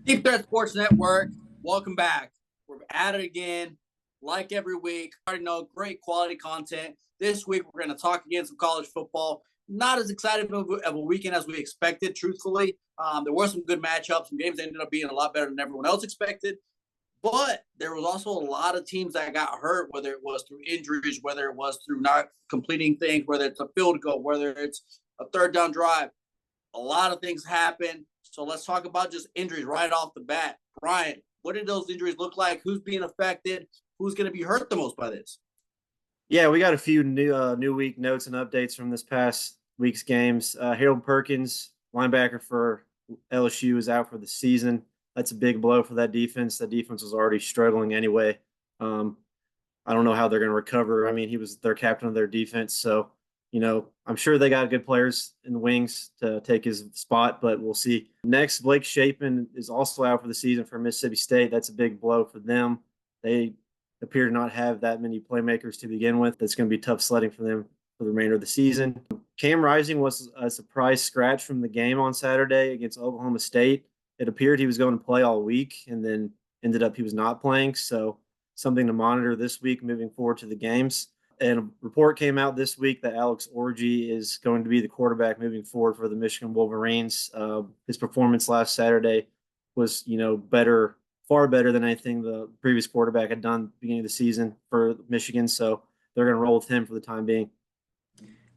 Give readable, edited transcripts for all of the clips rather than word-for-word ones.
Deep Threat Sports Network, welcome back. We're at it again, like every week. I already know, great quality content. This week, we're going to talk again some college football. Not as excited of a weekend as we expected, truthfully. There were some good matchups. Some games ended up being a lot better than everyone else expected. But there was also a lot of teams that got hurt, whether it was through injuries, whether it was through not completing things, whether it's a field goal, whether it's a third down drive. A lot of things happened. So let's talk about just injuries right off the bat. Bryant, what did those injuries look like? Who's being affected? Who's going to be hurt the most by this? Yeah, we got a few new week notes and updates from this past week's games. Harold Perkins, linebacker for LSU, is out for the season. That's a big blow for that defense. That defense was already struggling anyway. I don't know how they're going to recover. I mean, he was their captain of their defense, so I'm sure they got good players in the wings to take his spot, but we'll see. Next, Blake Shapen is also out for the season for Mississippi State. That's a big blow for them. They appear to not have that many playmakers to begin with. That's going to be tough sledding for them for the remainder of the season. Cam Rising was a surprise scratch from the game on Saturday against Oklahoma State. It appeared he was going to play all week, and then ended up he was not playing. So something to monitor this week moving forward to the games. And a report came out this week that Alex Orji is going to be the quarterback moving forward for the Michigan Wolverines. His performance last Saturday was, better, far better than anything the previous quarterback had done at the beginning of the season for Michigan. So they're going to roll with him for the time being.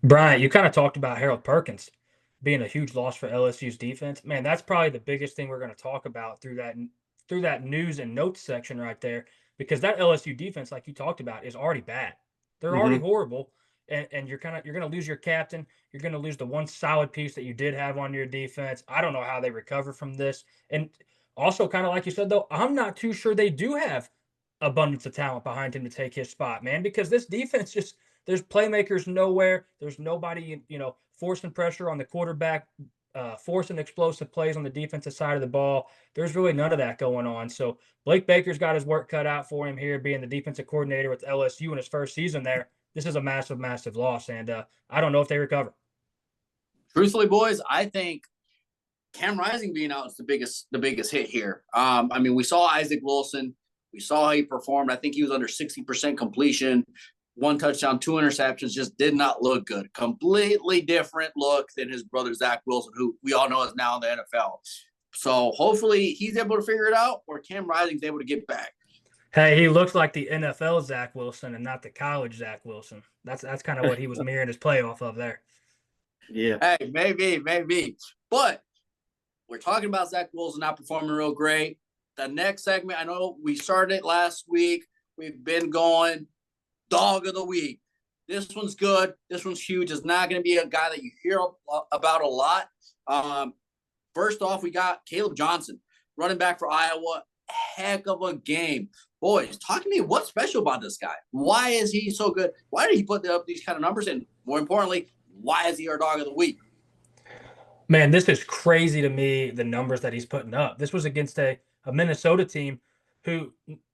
Bryant, you kind of talked about Harold Perkins being a huge loss for LSU's defense. Man, that's probably the biggest thing we're going to talk about through that news and notes section right there, because that LSU defense, like you talked about, is already bad. They're already horrible, and you're going to lose your captain. You're going to lose the one solid piece that you did have on your defense. I don't know how they recover from this. And also, kind of like you said, though, I'm not too sure they do have abundance of talent behind him to take his spot, man, because this defense just there's playmakers nowhere. There's nobody, forcing pressure on the quarterback, forcing explosive plays on the defensive side of the ball. There's really none of that going on. So Blake Baker's got his work cut out for him here, being the defensive coordinator with LSU in his first season there. This is a massive, massive loss, and I don't know if they recover. Truthfully, boys, I think Cam Rising being out is the biggest hit here. We saw Isaac Wilson. We saw how he performed. I think he was under 60% completion. 1 touchdown, 2 interceptions, just did not look good. Completely different look than his brother, Zach Wilson, who we all know is now in the NFL. So hopefully he's able to figure it out, or Cam Rising's able to get back. Hey, he looks like the NFL Zach Wilson and not the college Zach Wilson. That's kind of what he was mirroring his play off of there. Yeah. Hey, maybe. But we're talking about Zach Wilson not performing real great. The next segment, I know we started it last week. We've been going dog of the week. This one's good. This one's huge. It's not going to be a guy that you hear about a lot. First off, we got Caleb Johnson, running back for Iowa. Heck of a game. Boys, talk to me. What's special about this guy? Why is he so good? Why did he put up these kind of numbers? And more importantly, why is he our dog of the week? Man, this is crazy to me, the numbers that he's putting up. This was against a Minnesota team who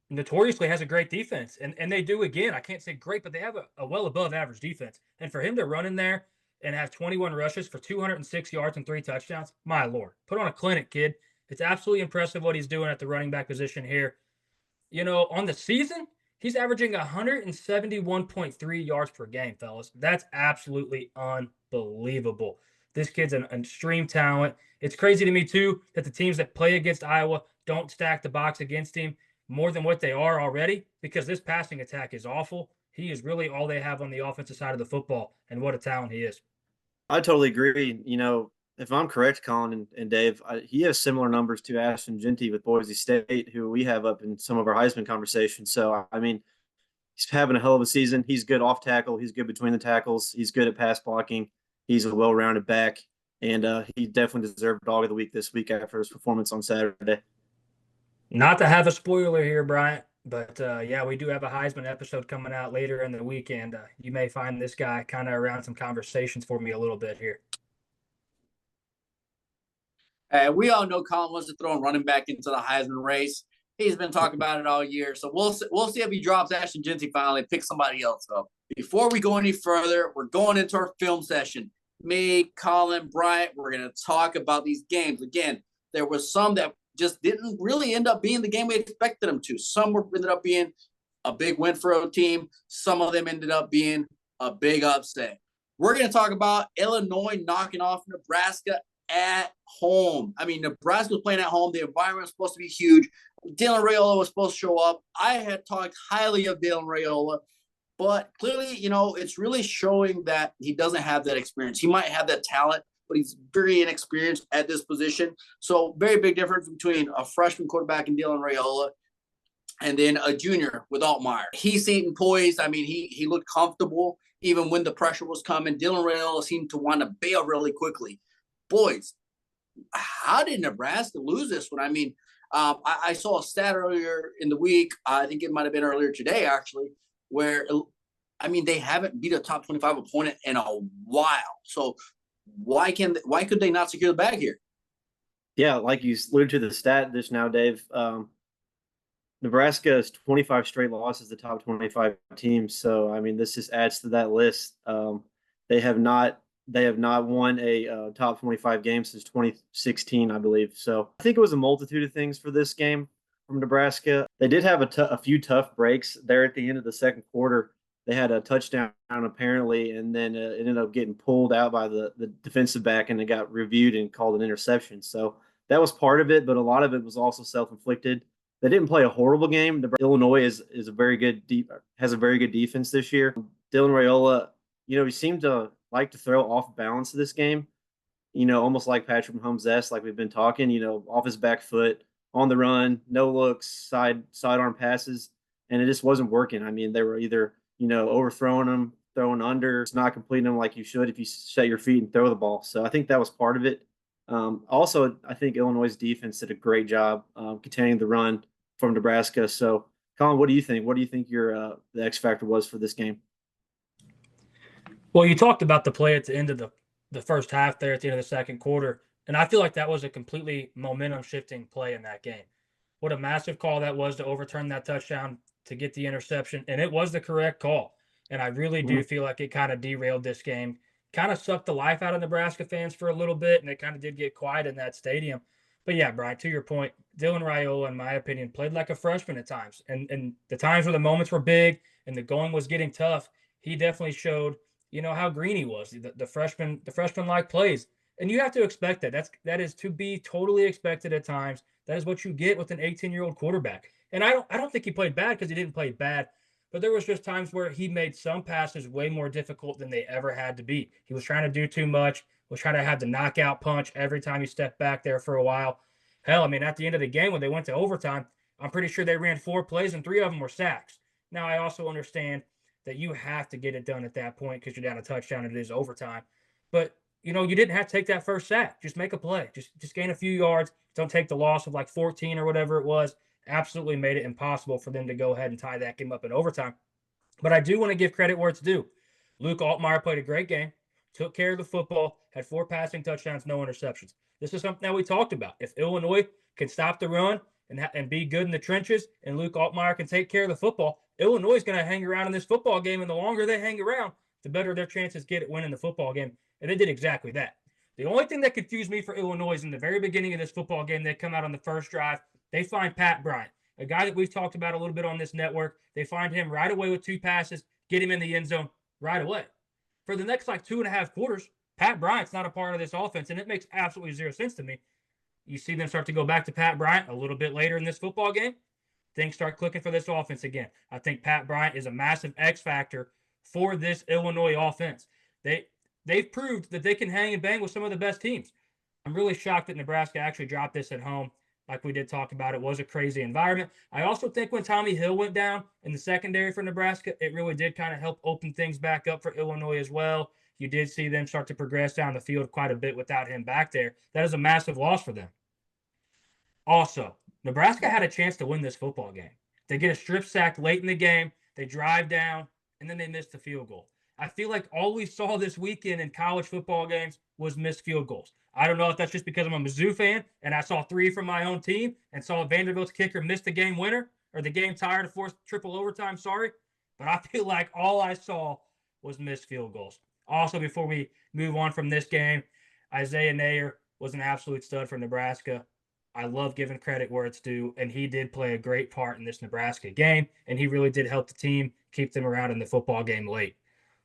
notoriously has a great defense. And they do, again, I can't say great, but they have a well above average defense. And for him to run in there and have 21 rushes for 206 yards and 3 touchdowns, my Lord. Put on a clinic, kid. It's absolutely impressive what he's doing at the running back position here. On the season, he's averaging 171.3 yards per game, fellas. That's absolutely unbelievable. This kid's an extreme talent. It's crazy to me, too, that the teams that play against Iowa don't stack the box against him more than what they are already, because this passing attack is awful. He is really all they have on the offensive side of the football, and what a talent he is. I totally agree. If I'm correct, Collin and Dave, he has similar numbers to Ashton Jeanty with Boise State, who we have up in some of our Heisman conversations. So, he's having a hell of a season. He's good off tackle. He's good between the tackles. He's good at pass blocking. He's a well-rounded back, and he definitely deserved dog of the week this week after his performance on Saturday. Not to have a spoiler here, Bryant, but we do have a Heisman episode coming out later in the weekend. You may find this guy kind of around some conversations for me a little bit here. We all know Collin wants to throw a running back into the Heisman race. He's been talking about it all year, so we'll see if he drops Ashton Jeanty finally and picks somebody else up. Before we go any further, we're going into our film session. Me, Collin, Bryant, we're going to talk about these games. Again, there was some that just didn't really end up being the game we expected them to. Some ended up being a big win for a team. Some of them ended up being a big upset. We're going to talk about Illinois knocking off Nebraska at home. I mean, Nebraska was playing at home. The environment was supposed to be huge. Dylan Raiola was supposed to show up. I had talked highly of Dylan Raiola, but clearly, it's really showing that he doesn't have that experience. He might have that talent, but he's very inexperienced at this position. So very big difference between a freshman quarterback in Dylan Raiola and then a junior with Altmaier. He seemed poised. I mean, he looked comfortable even when the pressure was coming. Dylan Raiola seemed to want to bail really quickly. Boys, how did Nebraska lose this one? I mean, I saw a stat earlier in the week. I think it might have been earlier today, actually, where, I mean, they haven't beat a top 25 opponent in a while. So why could they not secure the bag here? Yeah, like you alluded to the stat just now, Dave. Nebraska's 25 straight losses, the top 25 teams. So, I mean, this just adds to that list. They have not won a top 25 game since 2016, I believe. So I think it was a multitude of things for this game from Nebraska. They did have a few tough breaks there at the end of the second quarter. They had a touchdown apparently, and then it ended up getting pulled out by the defensive back, and it got reviewed and called an interception. So that was part of it, but a lot of it was also self-inflicted. They didn't play a horrible game. Illinois has a very good defense this year. Dylan Raiola, he seemed to like to throw off balance this game, almost like Patrick Mahomes-esque, like we've been talking, off his back foot, on the run, no looks, sidearm passes, and it just wasn't working. I mean, they were either, overthrowing them, throwing under, not completing them like you should if you set your feet and throw the ball. So I think that was part of it. Also, I think Illinois' defense did a great job containing the run from Nebraska. So, Collin, what do you think? What do you think the X factor was for this game? Well, you talked about the play at the end of the first half there at the end of the second quarter, and I feel like that was a completely momentum-shifting play in that game. What a massive call that was to overturn that touchdown to get the interception, and it was the correct call. And I really do feel like it kind of derailed this game, kind of sucked the life out of Nebraska fans for a little bit, and it kind of did get quiet in that stadium. But yeah, Brian, to your point, Dylan Raiola, in my opinion, played like a freshman at times. And the times where the moments were big and the going was getting tough, he definitely showed, how green he was. The freshman-like plays. And you have to expect that. That is to be totally expected at times. That is what you get with an 18-year-old quarterback. And I don't think he played bad because he didn't play bad. But there was just times where he made some passes way more difficult than they ever had to be. He was trying to do too much, was trying to have the knockout punch every time he stepped back there for a while. Hell, I mean, at the end of the game when they went to overtime, I'm pretty sure they ran 4 plays and 3 of them were sacks. Now, I also understand that you have to get it done at that point because you're down a touchdown and it is overtime. But, you didn't have to take that first sack. Just make a play. Just gain a few yards. Don't take the loss of like 14 or whatever it was. Absolutely made it impossible for them to go ahead and tie that game up in overtime. But I do want to give credit where it's due. Luke Altmaier played a great game, took care of the football, had 4 passing touchdowns, no interceptions. This is something that we talked about. If Illinois can stop the run and be good in the trenches, and Luke Altmaier can take care of the football, Illinois is going to hang around in this football game, and the longer they hang around, the better their chances get at winning the football game. And they did exactly that. The only thing that confused me for Illinois is in the very beginning of this football game, they come out on the first drive, they find Pat Bryant, a guy that we've talked about a little bit on this network. They find him right away with 2 passes, get him in the end zone right away. For the next 2.5 quarters, Pat Bryant's not a part of this offense, and it makes absolutely zero sense to me. You see them start to go back to Pat Bryant a little bit later in this football game. Things start clicking for this offense again. I think Pat Bryant is a massive X factor for this Illinois offense. They've proved that they can hang and bang with some of the best teams. I'm really shocked that Nebraska actually dropped this at home. Like we did talk about, it was a crazy environment. I also think when Tommy Hill went down in the secondary for Nebraska, it really did kind of help open things back up for Illinois as well. You did see them start to progress down the field quite a bit without him back there. That is a massive loss for them. Also, Nebraska had a chance to win this football game. They get a strip sack late in the game, they drive down, and then they miss the field goal. I feel like all we saw this weekend in college football games was missed field goals. I don't know if that's just because I'm a Mizzou fan and I saw 3 from my own team and saw Vanderbilt's kicker miss the game winner or the game tire to force triple overtime, but I feel like all I saw was missed field goals. Also, before we move on from this game, Isaiah Nayer was an absolute stud for Nebraska. I love giving credit where it's due, and he did play a great part in this Nebraska game, and he really did help the team keep them around in the football game late.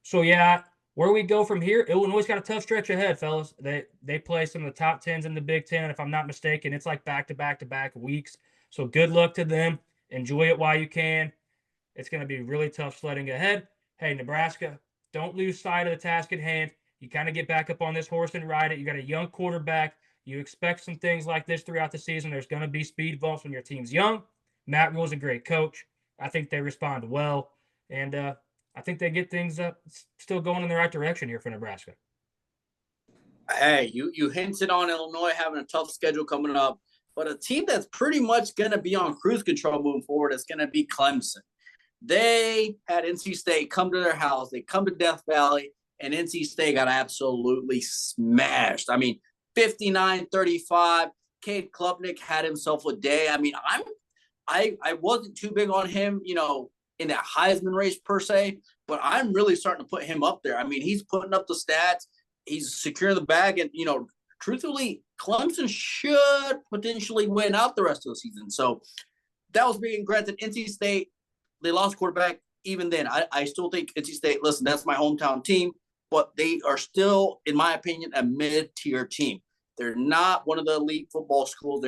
So, yeah, where we go from here, Illinois got a tough stretch ahead, fellas. They play some of the top 10s in the Big Ten, and if I'm not mistaken, it's like back-to-back weeks. So good luck to them. Enjoy it while you can. It's going to be really tough sledding ahead. Hey, Nebraska, don't lose sight of the task at hand. You kind of get back up on this horse and ride it. You got a young quarterback. You expect some things like this throughout the season. There's going to be speed bumps when your team's young. Matt Rule's a great coach. I think they respond well, and I think they get things still going in the right direction here for Nebraska. Hey, you hinted on Illinois having a tough schedule coming up, but a team that's pretty much going to be on cruise control moving forward is going to be Clemson. They had NC State come to their house. They come to Death Valley, and NC State got absolutely smashed. I mean, 59-35. Cade Klubnik had himself a day. I mean, I wasn't too big on him, in that Heisman race per se, but I'm really starting to put him up there. I mean, he's putting up the stats. He's securing the bag, and truthfully, Clemson should potentially win out the rest of the season. So that was being granted. NC State, they lost quarterback. Even then, I still think NC State, listen, that's my hometown team, but they are still, in my opinion, a mid-tier team. They're not one of the elite football schools.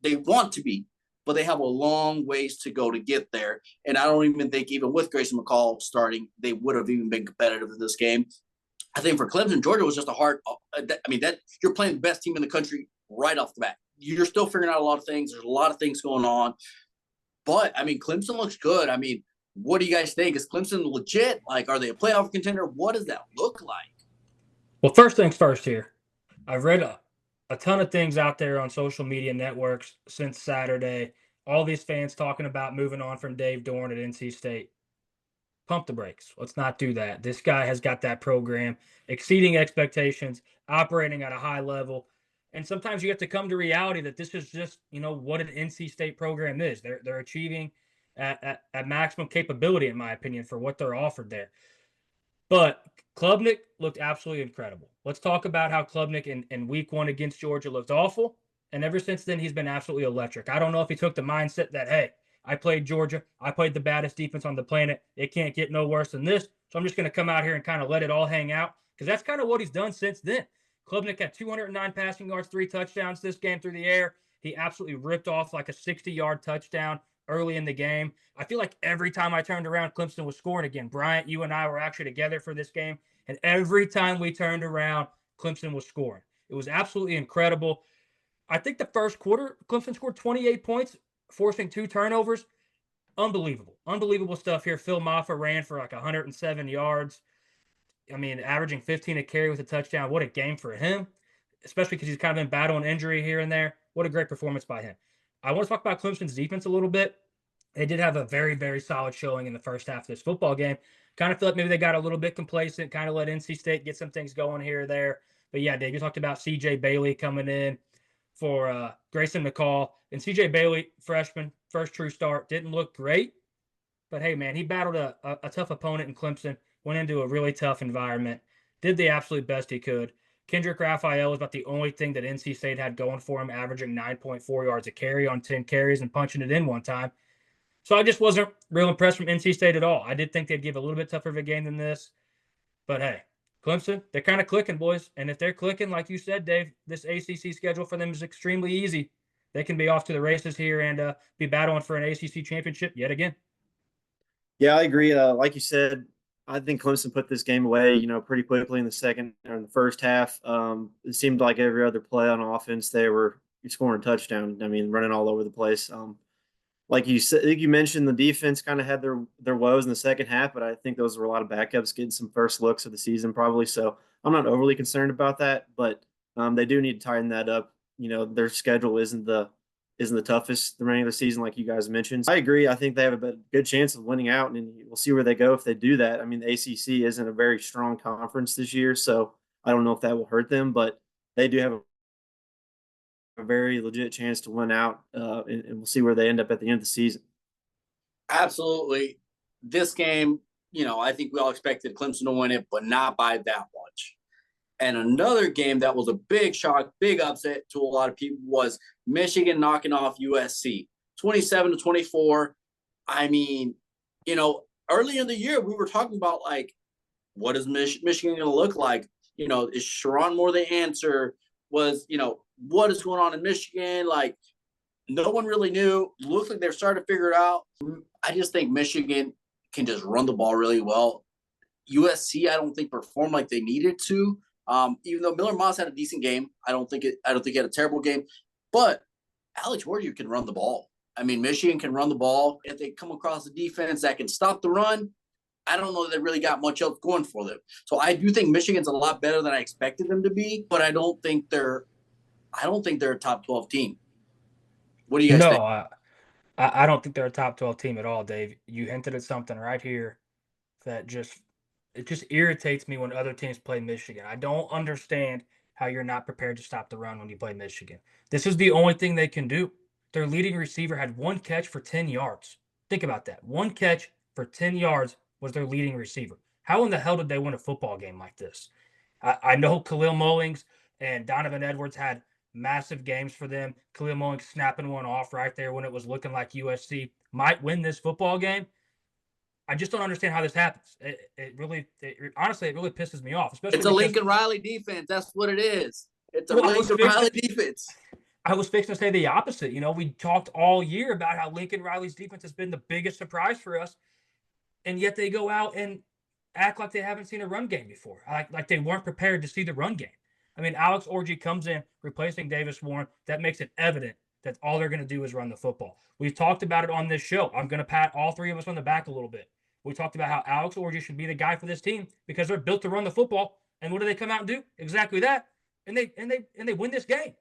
They want to be, but they have a long ways to go to get there. And I don't even think, even with Grayson McCall starting, they would have even been competitive in this game. I think for Clemson, Georgia was just a hard. That you're playing the best team in the country right off the bat. You're still figuring out a lot of things. There's a lot of things going on, but Clemson looks good. What do you guys think? Is Clemson legit? Like, are they a playoff contender? What does that look like? Well, first things first here. I've read a ton of things out there on social media networks since Saturday. All these fans talking about moving on from Dave Dorn at NC State. Pump the brakes. Let's not do that. This guy has got that program exceeding expectations, operating at a high level. And sometimes you have to come to reality that this is just, what an NC State program is. They're achieving at maximum capability, in my opinion, for what they're offered there. But Klubnik looked absolutely incredible. Let's talk about how Klubnik in week 1 against Georgia looked awful. And ever since then, he's been absolutely electric. I don't know if he took the mindset that, hey, I played Georgia. I played the baddest defense on the planet. It can't get no worse than this. So I'm just going to come out here and kind of let it all hang out, because that's kind of what he's done since then. Klubnik had 209 passing yards, 3 touchdowns this game through the air. He absolutely ripped off like a 60-yard touchdown early in the game. I feel like every time I turned around, Clemson was scoring again. Bryant, you and I were actually together for this game, and every time we turned around, Clemson was scoring. It was absolutely incredible. I think the first quarter, Clemson scored 28 points, forcing 2 turnovers. Unbelievable stuff here. Phil Maffa ran for like 107 yards. Averaging 15 a carry with a touchdown. What a game for him, especially because he's kind of been battling injury here and there. What a great performance by him. I want to talk about Clemson's defense a little bit. They did have a very, very solid showing in the first half of this football game. Kind of feel like maybe they got a little bit complacent, kind of let NC State get some things going here or there. But yeah, Dave, you talked about C.J. Bailey coming in for Grayson McCall. And C.J. Bailey, freshman, first true start, didn't look great. But hey, man, he battled a tough opponent in Clemson, went into a really tough environment, did the absolute best he could. Kendrick Raphael was about the only thing that NC State had going for him, averaging 9.4 yards a carry on 10 carries and punching it in one time. So I just wasn't real impressed from NC State at all. I did think they'd give a little bit tougher of a game than this. But hey, Clemson, they're kind of clicking, boys. And if they're clicking, like you said, Dave, this ACC schedule for them is extremely easy. They can be off to the races here and be battling for an ACC championship yet again. Yeah, I agree. Like you said, I think Clemson put this game away, pretty quickly in the first half. It seemed like every other play on offense, they were scoring a touchdown. Running all over the place. Like you said, I think you mentioned the defense kind of had their woes in the second half, but I think those were a lot of backups getting some first looks of the season probably. So I'm not overly concerned about that, but they do need to tighten that up. Their schedule isn't the toughest the remaining of the season, like you guys mentioned. I agree. I think they have a good chance of winning out, and we'll see where they go if they do that. The ACC isn't a very strong conference this year, so I don't know if that will hurt them, but they do have a very legit chance to win out, and we'll see where they end up at the end of the season. Absolutely. This game, I think we all expected Clemson to win it, but not by that much. And another game that was a big shock, big upset to a lot of people was Michigan knocking off USC 27-24. I mean, early in the year, we were talking about, like, what is Michigan going to look like? Is Sharon Moore the answer? What is going on in Michigan? Like, no one really knew. Looks like they're starting to figure it out. I just think Michigan can just run the ball really well. USC, I don't think performed like they needed to. Even though Miller Moss had a decent game, I don't think he had a terrible game. But Alex Warrior can run the ball. I mean, Michigan can run the ball. If they come across a defense that can stop the run, I don't know that they really got much else going for them. So I do think Michigan's a lot better than I expected them to be, but I don't think they're a top 12 team. What do you guys think? No, I don't think they're a top 12 team at all, Dave. You hinted at something right here that just irritates me when other teams play Michigan. I don't understand how you're not prepared to stop the run when you play Michigan. This is the only thing they can do. Their leading receiver had one catch for 10 yards. Think about that. One catch for 10 yards was their leading receiver. How in the hell did they win a football game like this? I know Khalil Mullings and Donovan Edwards had massive games for them. Khalil Mullings snapping one off right there when it was looking like USC might win this football game. I just don't understand how this happens. Honestly, it really pisses me off. Especially it's a Lincoln Riley defense. That's what it is. It's a Lincoln Riley defense. I was fixing to say the opposite. We talked all year about how Lincoln Riley's defense has been the biggest surprise for us, and yet they go out and act like they haven't seen a run game before, like they weren't prepared to see the run game. I mean, Alex Orji comes in replacing Davis Warren. That makes it evident that all they're going to do is run the football. We've talked about it on this show. I'm going to pat all three of us on the back a little bit. We talked about how Alex Orji should be the guy for this team because they're built to run the football. And what do they come out and do? Exactly that. And they win this game.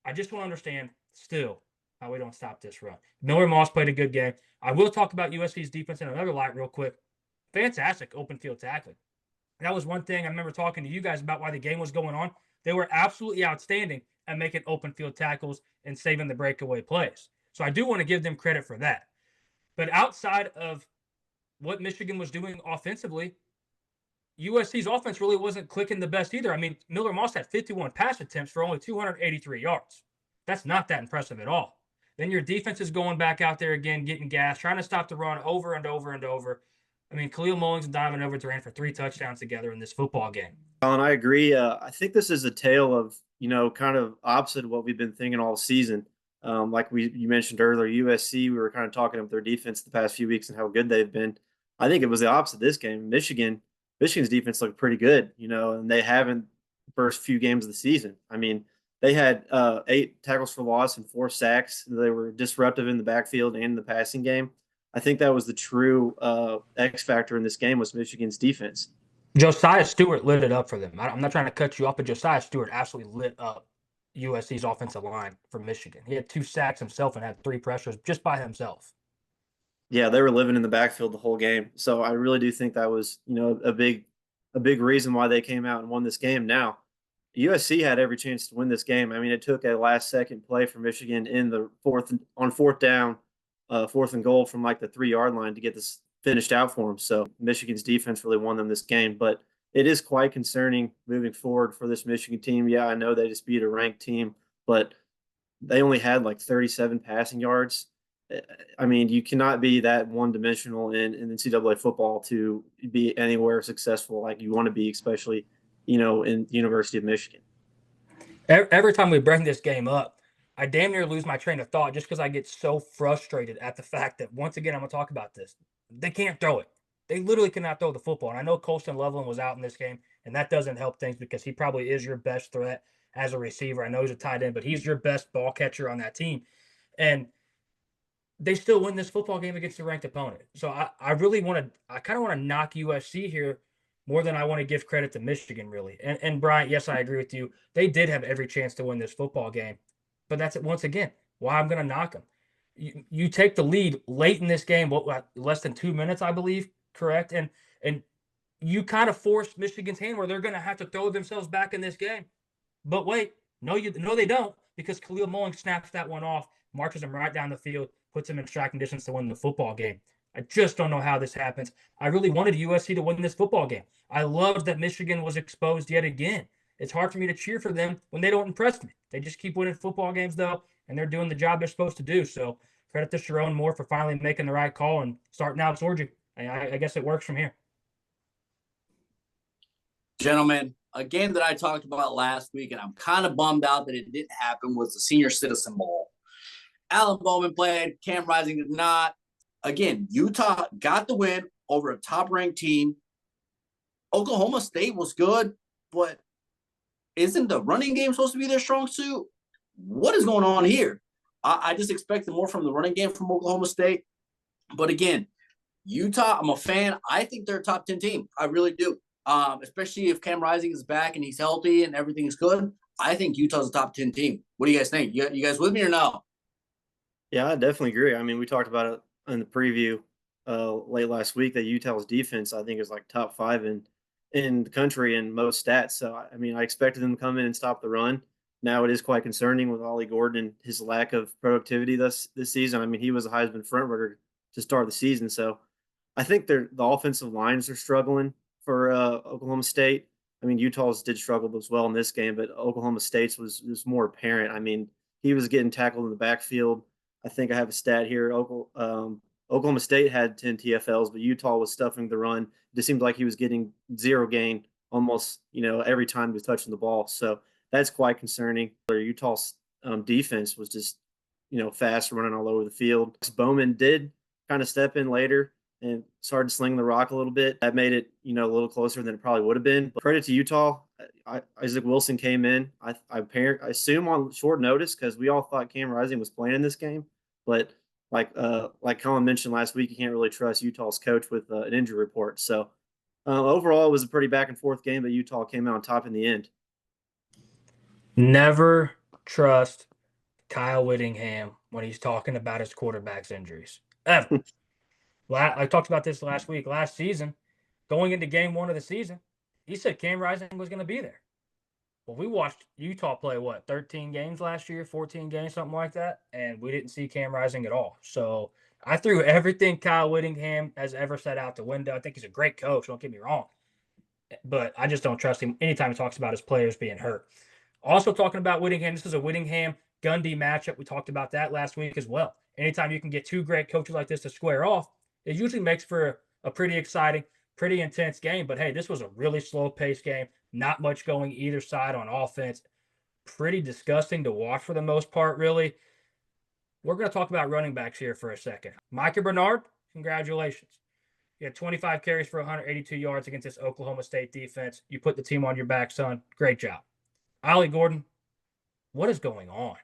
I just want to understand still how we don't stop this run. Miller Moss played a good game. I will talk about USC's defense in another light real quick. Fantastic open field tackling. That was one thing I remember talking to you guys about why the game was going on. They were absolutely outstanding at making open field tackles and saving the breakaway plays. So I do want to give them credit for that. But outside of what Michigan was doing offensively, USC's offense really wasn't clicking the best either. I mean, Miller Moss had 51 pass attempts for only 283 yards. That's not that impressive at all. Then your defense is going back out there again, getting gas, trying to stop the run over and over and over. I mean, Khalil Mullings and Donovan Edwards ran for 3 touchdowns together in this football game. Collin, I agree. I think this is a tale of, kind of opposite of what we've been thinking all season. Like you mentioned earlier, USC, we were kind of talking about their defense the past few weeks and how good they've been. I think it was the opposite this game. Michigan's defense looked pretty good, and they haven't the first few games of the season. I mean, they had 8 tackles for loss and 4 sacks. They were disruptive in the backfield and in the passing game. I think that was the true X factor in this game was Michigan's defense. Josiah Stewart lit it up for them. I'm not trying to cut you off, but Josiah Stewart absolutely lit up USC's offensive line for Michigan. He had 2 sacks himself and had 3 pressures just by himself. Yeah, they were living in the backfield the whole game. So I really do think that was, a big reason why they came out and won this game. Now, USC had every chance to win this game. I mean, it took a last-second play for Michigan in the fourth down, 4th and goal from like the 3-yard line to get this finished out for them. So Michigan's defense really won them this game. But it is quite concerning moving forward for this Michigan team. Yeah, I know they just beat a ranked team, but they only had like 37 passing yards. I mean, you cannot be that one-dimensional in NCAA football to be anywhere successful like you want to be, especially, in the University of Michigan. Every time we bring this game up, I damn near lose my train of thought just because I get so frustrated at the fact that, once again, I'm going to talk about this. They can't throw it. They literally cannot throw the football. And I know Colston Loveland was out in this game, and that doesn't help things because he probably is your best threat as a receiver. I know he's a tight end, but he's your best ball catcher on that team. And they still win this football game against a ranked opponent. So I kind of want to knock USC here more than I want to give credit to Michigan, really. And Bryant, yes, I agree with you. They did have every chance to win this football game. But that's, once again, why I'm going to knock them. You take the lead late in this game, less than 2 minutes, I believe, correct? And you kind of force Michigan's hand where they're going to have to throw themselves back in this game. But wait, no, they don't, because Khalil Mullings snaps that one off, marches them right down the field, puts them in striking distance to win the football game. I just don't know how this happens. I really wanted USC to win this football game. I loved that Michigan was exposed yet again. It's hard for me to cheer for them when they don't impress me. They just keep winning football games, though, and they're doing the job they're supposed to do. So credit to Sharon Moore for finally making the right call and starting out Georgia. I guess it works from here. Gentlemen, a game that I talked about last week, and I'm kind of bummed out that it didn't happen, was the Senior Citizen Bowl. Alan Bowman played, Cam Rising did not. Again, Utah got the win over a top-ranked team. Oklahoma State was good, but isn't the running game supposed to be their strong suit? What is going on here? I just expected more from the running game from Oklahoma State. But again, Utah, I'm a fan. I think they're a top 10 team. I really do. Especially if Cam Rising is back and he's healthy and everything is good. I think Utah's a top 10 team. What do you guys think? You guys with me or no? Yeah, I definitely agree. I mean, we talked about it in the preview late last week that Utah's defense, I think, is like top 5 in the country in most stats. So, I mean, I expected them to come in and stop the run. Now it is quite concerning with Ollie Gordon and his lack of productivity this season. I mean, he was a Heisman frontrunner to start the season. So I think the offensive lines are struggling for Oklahoma State. I mean, Utah's did struggle as well in this game, but Oklahoma State's was more apparent. I mean, he was getting tackled in the backfield. I think I have a stat here. Oklahoma State had 10 TFLs, but Utah was stuffing the run. It just seemed like he was getting zero gain almost, every time he was touching the ball. So that's quite concerning. Utah's defense was just, fast, running all over the field. Bowman did kind of step in later and started slinging the rock a little bit. That made it, a little closer than it probably would have been. But credit to Utah. Isaac Wilson came in, I assume on short notice because we all thought Cam Rising was playing in this game. But like Collin mentioned last week, you can't really trust Utah's coach with an injury report. So overall, it was a pretty back and forth game, but Utah came out on top in the end. Never trust Kyle Whittingham when he's talking about his quarterback's injuries. Ever. I talked about this last week. Last season, going into game 1 of the season, he said Cam Rising was going to be there. Well, we watched Utah play, 13 games last year, 14 games, something like that, and we didn't see Cam Rising at all. So I threw everything Kyle Whittingham has ever set out the window. I think he's a great coach, don't get me wrong. But I just don't trust him anytime he talks about his players being hurt. Also talking about Whittingham, this is a Whittingham-Gundy matchup. We talked about that last week as well. Anytime you can get two great coaches like this to square off, it usually makes for a pretty exciting, pretty intense game. But, hey, this was a really slow-paced game. Not much going either side on offense. Pretty disgusting to watch for the most part, really. We're going to talk about running backs here for a second. Micah Bernard, congratulations. You had 25 carries for 182 yards against this Oklahoma State defense. You put the team on your back, son. Great job. Ollie Gordon, what is going on?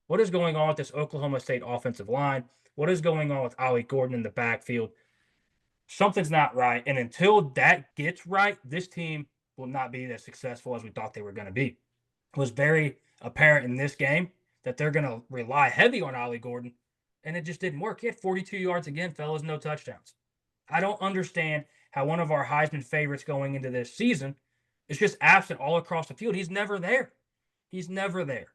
What is going on with this Oklahoma State offensive line? What is going on with Ollie Gordon in the backfield? Something's not right. And until that gets right, this team will not be as successful as we thought they were going to be. It was very apparent in this game that they're going to rely heavy on Ollie Gordon, and it just didn't work. He had 42 yards again, fellas, no touchdowns. I don't understand how one of our Heisman favorites going into this season is just absent all across the field. He's never there. He's never there.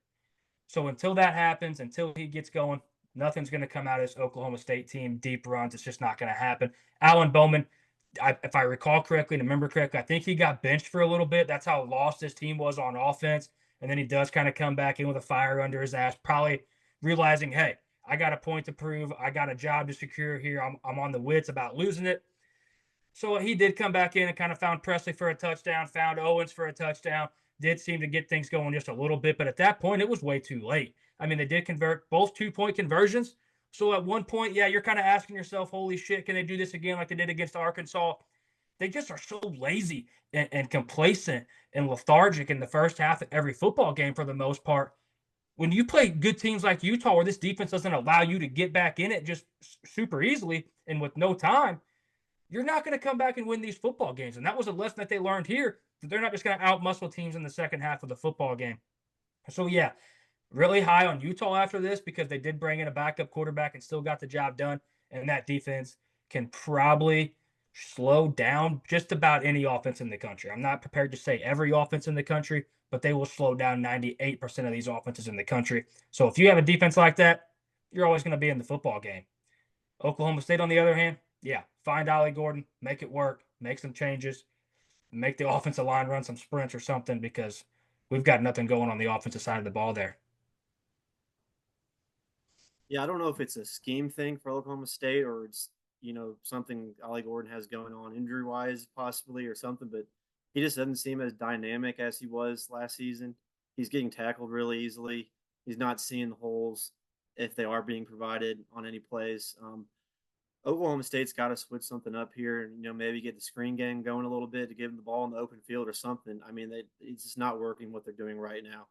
So until that happens, until he gets going, nothing's going to come out of this Oklahoma State team. Deep runs, it's just not going to happen. Alan Bowman, if I recall correctly and remember correctly, I think he got benched for a little bit. That's how lost this team was on offense. And then he does kind of come back in with a fire under his ass, probably realizing, hey, I got a point to prove. I got a job to secure here. I'm on the wits about losing it. So he did come back in and kind of found Presley for a touchdown, found Owens for a touchdown, did seem to get things going just a little bit. But at that point, it was way too late. I mean, they did convert both 2-point conversions. So at one point, yeah, you're kind of asking yourself, holy shit, can they do this again like they did against Arkansas? They just are so lazy and complacent and lethargic in the first half of every football game for the most part. When you play good teams like Utah, where this defense doesn't allow you to get back in it just super easily and with no time, you're not going to come back and win these football games. And that was a lesson that they learned here, that they're not just going to outmuscle teams in the second half of the football game. So, yeah, really high on Utah after this because they did bring in a backup quarterback and still got the job done. And that defense can probably slow down just about any offense in the country. I'm not prepared to say every offense in the country, but they will slow down 98% of these offenses in the country. So if you have a defense like that, you're always going to be in the football game. Oklahoma State, on the other hand, yeah, find Ollie Gordon, make it work, make some changes, make the offensive line run some sprints or something because we've got nothing going on the offensive side of the ball there. Yeah, I don't know if it's a scheme thing for Oklahoma State or it's something Ollie Gordon has going on injury wise possibly or something, but he just doesn't seem as dynamic as he was last season. He's getting tackled really easily. He's not seeing the holes if they are being provided on any plays. Oklahoma State's got to switch something up here and maybe get the screen game going a little bit to give them the ball in the open field or something. I mean, it's just not working what they're doing right now.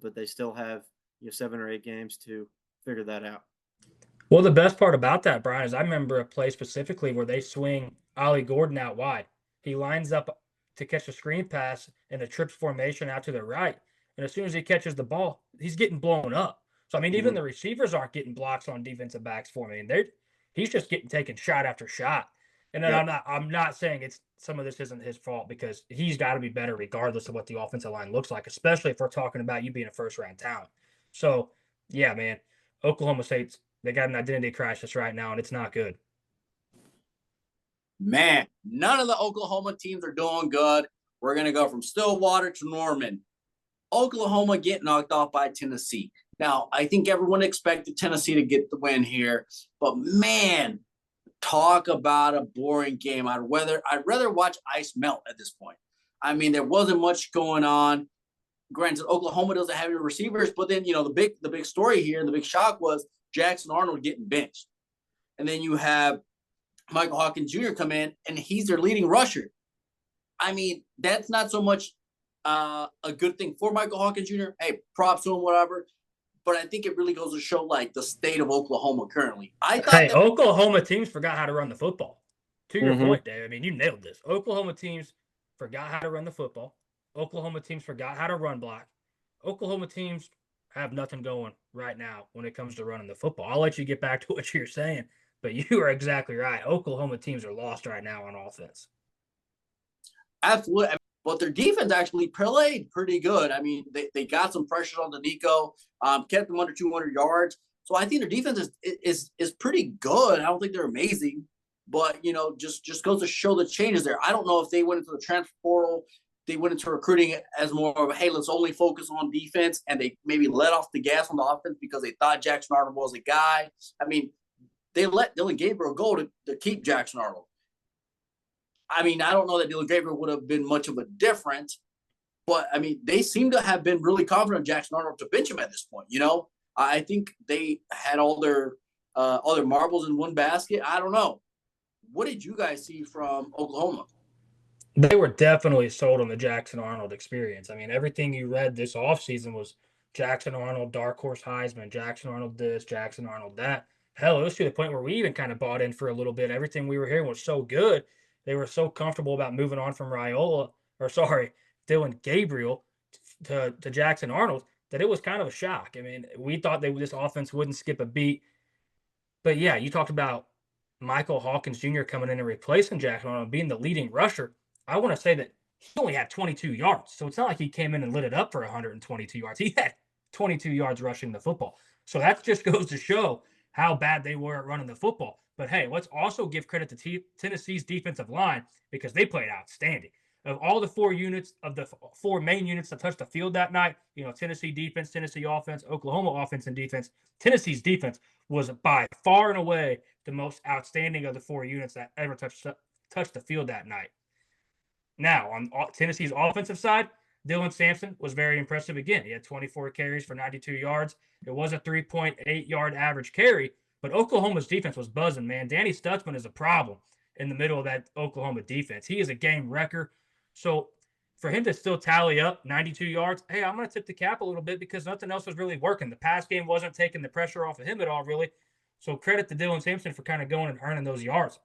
But they still have 7 or 8 games to figure that out. Well, the best part about that, Brian, is I remember a play specifically where they swing Ollie Gordon out wide. He lines up to catch a screen pass in a trips formation out to the right. And as soon as he catches the ball, he's getting blown up. So, I mean, even the receivers aren't getting blocks on defensive backs for me. And he's just getting taken shot after shot. And then I'm not saying it's some of this isn't his fault because he's got to be better regardless of what the offensive line looks like, especially if we're talking about you being a first-round talent. So, yeah, man, Oklahoma State's they got an identity crisis right now, and it's not good. Man, none of the Oklahoma teams are doing good. We're going to go from Stillwater to Norman. Oklahoma get knocked off by Tennessee. Now, I think everyone expected Tennessee to get the win here, but man, talk about a boring game. I'd rather watch ice melt at this point. I mean, there wasn't much going on. Granted, Oklahoma doesn't have any receivers, but then the big story here, the big shock was Jackson Arnold getting benched. And then you have Michael Hawkins Jr. come in, and he's their leading rusher. I mean, that's not so much a good thing for Michael Hawkins Jr. Hey, props to him, whatever. But I think it really goes to show, like, the state of Oklahoma currently. Oklahoma teams forgot how to run the football. To your point, Dave, I mean, you nailed this. Oklahoma teams forgot how to run the football. Oklahoma teams forgot how to run block. Oklahoma teams have nothing going right now when it comes to running the football. I'll let you get back to what you're saying, but you are exactly right. Oklahoma teams are lost right now on offense. Absolutely. But their defense actually played pretty good. I mean, they got some pressure on the Nico, kept them under 200 yards. So I think their defense is pretty good. I don't think they're amazing, but just goes to show the changes there. I don't know if they went into the transfer portal, they went into recruiting as more of a, hey, let's only focus on defense, and they maybe let off the gas on the offense because they thought Jackson Arnold was a guy. I mean, they let Dylan Gabriel go to keep Jackson Arnold. I mean, I don't know that Dylan Gabriel would have been much of a difference, but I mean, they seem to have been really confident in Jackson Arnold to bench him at this point. I think they had all their marbles in one basket. I don't know. What did you guys see from Oklahoma? They were definitely sold on the Jackson Arnold experience. I mean, everything you read this offseason was Jackson Arnold, dark horse Heisman, Jackson Arnold this, Jackson Arnold that. Hell, it was to the point where we even kind of bought in for a little bit. Everything we were hearing was so good. They were so comfortable about moving on from Dylan Gabriel to Jackson Arnold that it was kind of a shock. I mean, we thought this offense wouldn't skip a beat. But yeah, you talked about Michael Hawkins Jr. coming in and replacing Jackson Arnold, being the leading rusher. I want to say that he only had 22 yards. So it's not like he came in and lit it up for 122 yards. He had 22 yards rushing the football. So that just goes to show how bad they were at running the football. But hey, let's also give credit to Tennessee's defensive line because they played outstanding. Of all the 4 units, of the 4 main units that touched the field that night, Tennessee defense, Tennessee offense, Oklahoma offense and defense, Tennessee's defense was by far and away the most outstanding of the 4 units that ever touched the field that night. Now, on Tennessee's offensive side, Dylan Sampson was very impressive again. He had 24 carries for 92 yards. It was a 3.8-yard average carry, but Oklahoma's defense was buzzing, man. Danny Stutzman is a problem in the middle of that Oklahoma defense. He is a game wrecker. So for him to still tally up 92 yards, hey, I'm going to tip the cap a little bit because nothing else was really working. The pass game wasn't taking the pressure off of him at all, really. So credit to Dylan Sampson for kind of going and earning those yards.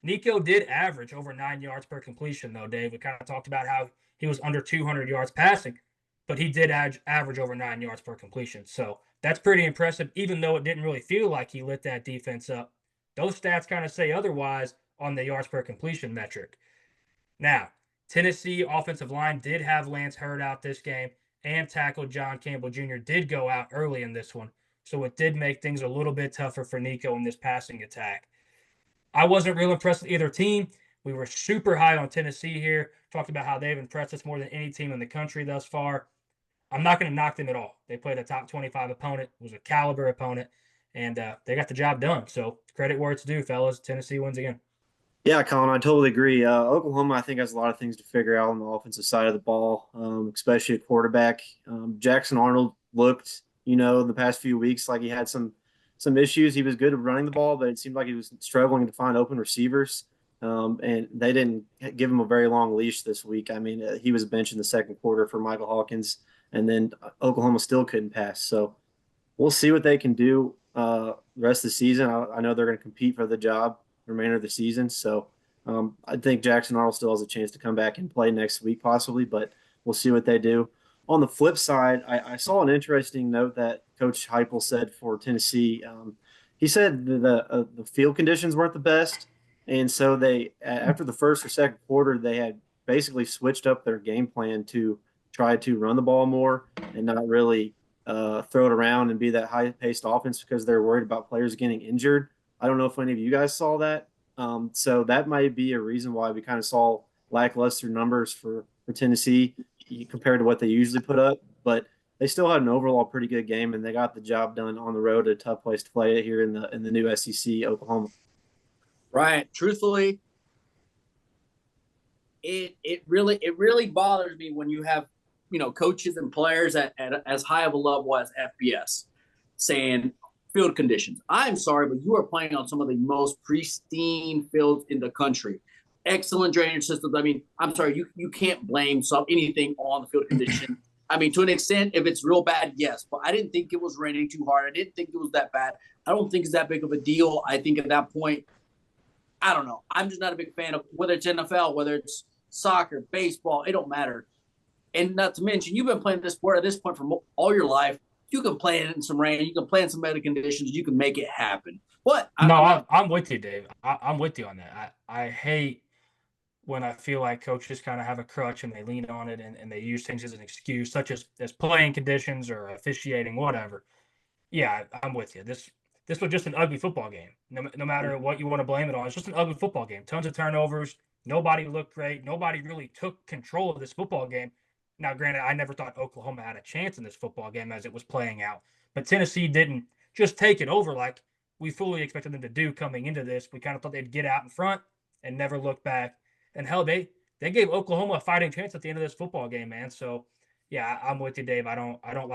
Nico did average over 9 yards per completion, though, Dave. We kind of talked about how he was under 200 yards passing, but he did average over 9 yards per completion. So that's pretty impressive, even though it didn't really feel like he lit that defense up. Those stats kind of say otherwise on the yards per completion metric. Now, Tennessee offensive line did have Lance Hurd out this game, and tackle John Campbell Jr. did go out early in this one. So it did make things a little bit tougher for Nico in this passing attack. I wasn't real impressed with either team. We were super high on Tennessee here. Talked about how they've impressed us more than any team in the country thus far. I'm not going to knock them at all. They played a top 25 opponent, was a caliber opponent, and they got the job done. So credit where it's due, fellas. Tennessee wins again. Yeah, Colin, I totally agree. Oklahoma, I think, has a lot of things to figure out on the offensive side of the ball, especially at quarterback. Jackson Arnold looked, the past few weeks like he had some issues. He was good at running the ball, but it seemed like he was struggling to find open receivers. And they didn't give him a very long leash this week. I mean, he was benched in the second quarter for Michael Hawkins, and then Oklahoma still couldn't pass. So we'll see what they can do the rest of the season. I know they're going to compete for the job the remainder of the season. So I think Jackson Arnold still has a chance to come back and play next week possibly, but we'll see what they do. On the flip side, I saw an interesting note that Coach Heupel said for Tennessee. He said the field conditions weren't the best, and so they after the first or second quarter they had basically switched up their game plan to try to run the ball more and not really throw it around and be that high-paced offense because they're worried about players getting injured. I don't know if any of you guys saw that. So that might be a reason why we kind of saw lackluster numbers for Tennessee compared to what they usually put up. But they still had an overall pretty good game, and they got the job done on the road at a tough place to play it here in the new SEC, Oklahoma. Right. Truthfully, it really bothers me when you have coaches and players at as high of a level as FBS saying field conditions. I'm sorry, but you are playing on some of the most pristine fields in the country. Excellent drainage systems. I mean, I'm sorry, you can't blame anything on the field condition. I mean, to an extent, if it's real bad, yes. But I didn't think it was raining too hard. I didn't think it was that bad. I don't think it's that big of a deal. I think at that point, I don't know. I'm just not a big fan of whether it's NFL, whether it's soccer, baseball. It don't matter. And not to mention, you've been playing this sport at this point for all your life. You can play it in some rain. You can play in some better conditions. You can make it happen. But I'm with you, Dave. I'm with you on that. I hate when I feel like coaches kind of have a crutch and they lean on it and they use things as an excuse, such as playing conditions or officiating, whatever. Yeah, I'm with you. This was just an ugly football game. No matter what you want to blame it on, it's just an ugly football game. Tons of turnovers. Nobody looked great. Nobody really took control of this football game. Now, granted, I never thought Oklahoma had a chance in this football game as it was playing out, but Tennessee didn't just take it over like we fully expected them to do coming into this. We kind of thought they'd get out in front and never look back. And hell, they gave Oklahoma a fighting chance at the end of this football game, man. So, yeah, I'm with you, Dave. I don't feel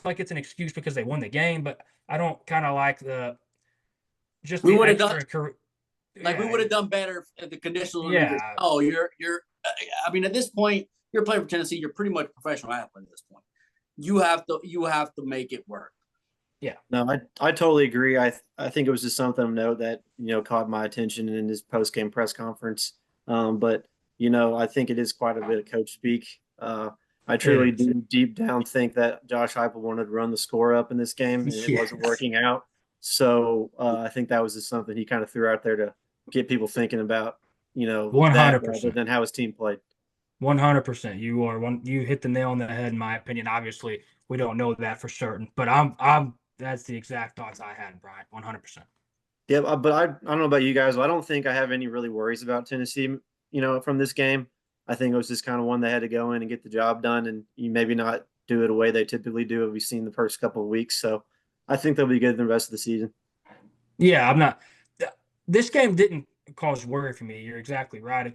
like it's an excuse because they won the game, but I don't kind of like the we would have done we would have done better if the conditions were yeah. Oh, you're I mean, at this point, you're playing for Tennessee, you're pretty much a professional athlete at this point. You have to make it work. Yeah. No, I totally agree. I think it was just something of note that, caught my attention in his post-game press conference. But I think it is quite a bit of coach speak. I truly do deep down think that Josh Heupel wanted to run the score up in this game, and it wasn't working out. So I think that was just something he kind of threw out there to get people thinking about, 100% that rather than how his team played. 100%. You hit the nail on the head, in my opinion. Obviously, we don't know that for certain, but that's the exact thoughts I had, Bryant. 100%. Yeah, but I don't know about you guys. I don't think I have any really worries about Tennessee, from this game. I think it was just kind of one they had to go in and get the job done, and you maybe not do it the way they typically do it. We've seen the first couple of weeks, so I think they'll be good the rest of the season. Yeah, I'm not. This game didn't cause worry for me. You're exactly right.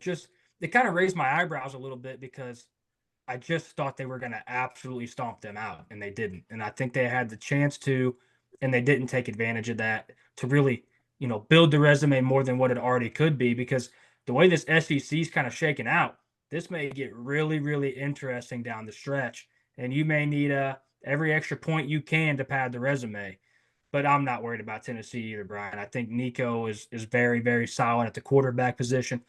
It kind of raised my eyebrows a little bit because I just thought they were going to absolutely stomp them out, and they didn't. And I think they had the chance to, and they didn't take advantage of that to really, build the resume more than what it already could be. Because the way this SEC is kind of shaking out, this may get really, really interesting down the stretch, and you may need every extra point you can to pad the resume. But I'm not worried about Tennessee either, Brian. I think Nico is very, very solid at the quarterback position.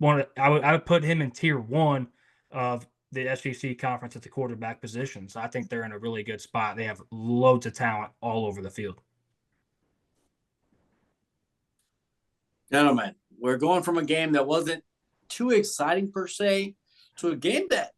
I would put him in tier 1 of the SEC conference at the quarterback position. So I think they're in a really good spot. They have loads of talent all over the field. Gentlemen, we're going from a game that wasn't too exciting per se to a game that,